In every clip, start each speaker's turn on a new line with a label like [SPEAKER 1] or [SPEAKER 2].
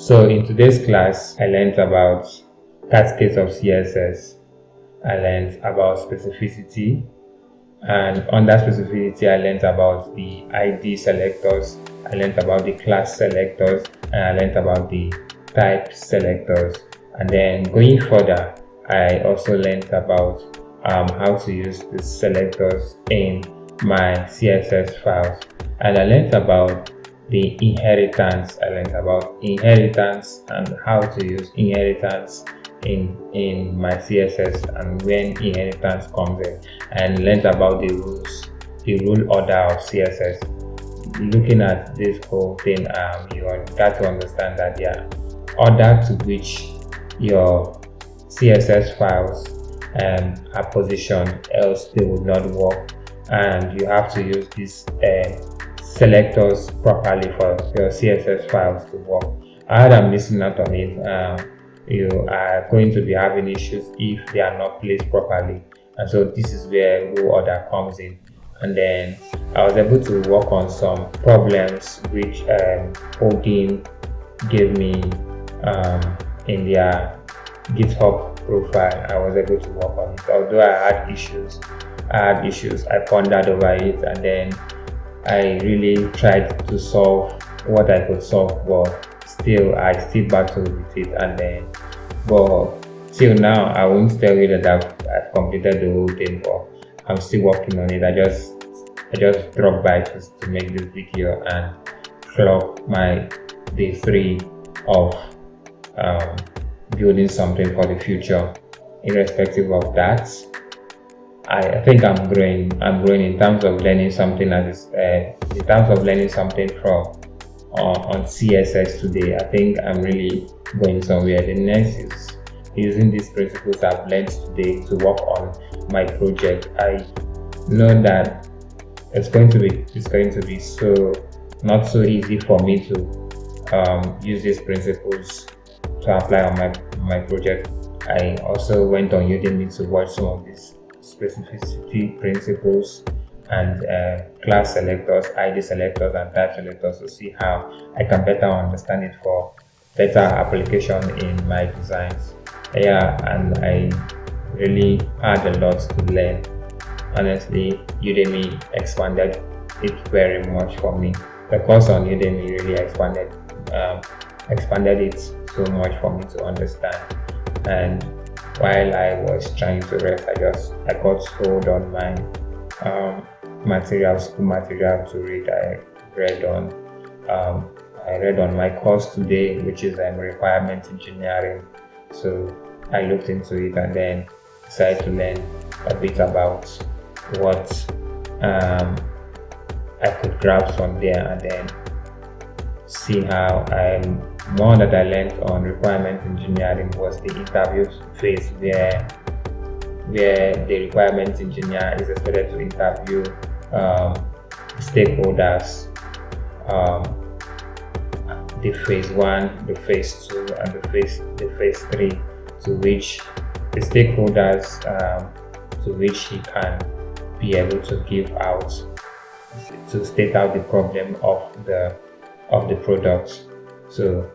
[SPEAKER 1] So in today's class, I learned about cascades of CSS. I learned about specificity, and under specificity, I learned about the ID selectors. I learned about the class selectors, and I learned about the type selectors. And then going further, I also learned about how to use the selectors in my CSS files, and I learned about the inheritance. I learned about inheritance and how to use inheritance in my CSS and when inheritance comes in, and learned about the rules, the rule order of CSS. Looking at this whole thing, you got to understand that there are order to which your CSS files are positioned, else they would not work, and you have to use these selectors properly for your CSS files to work. Other than missing out on it, you are going to be having issues if they are not placed properly, and so this is where rule order comes in. And then I was able to work on some problems which Odin gave me in their GitHub profile. I was able to work on it, although I had issues. I pondered over it, and then I really tried to solve what I could solve, but still I still battled with it. And then, but till now, I won't tell you that I've completed the whole thing, but I'm still working on it. I just dropped by to make this video and clock my day 3 of building something for the future. Irrespective of that, I think I'm growing in terms of learning something in terms of learning something from on CSS today. I think I'm really going somewhere. The next is using these principles I've learned today to work on my project. I know that it's going to be so not so easy for me to use these principles to apply on my project. I also went on Udemy to watch some of these specificity principles and class selectors, ID selectors, and type selectors to see how I can better understand it for better application in my designs. Yeah, and I really had a lot to learn. Honestly, Udemy expanded it very much for me. The course on Udemy really expanded it so much for me to understand. And while I was trying to rest, I got hold on my school material to read. I read on my course today, which is requirement engineering. So I looked into it and then decided to learn a bit about what I could grab from there, and then see how more that I learned on requirement engineering was the interview phase, where the requirement engineer is expected to interview stakeholders, the phase 1, the phase 2, and the phase 3, to which the stakeholders to which he can be able to state out the problem of the product. So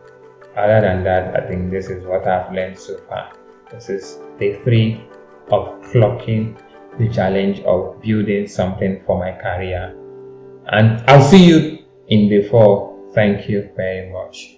[SPEAKER 1] other than that, I think this is what I've learned so far. This is day 3 of clocking the challenge of building something for my career. And I'll see you in day 4. Thank you very much.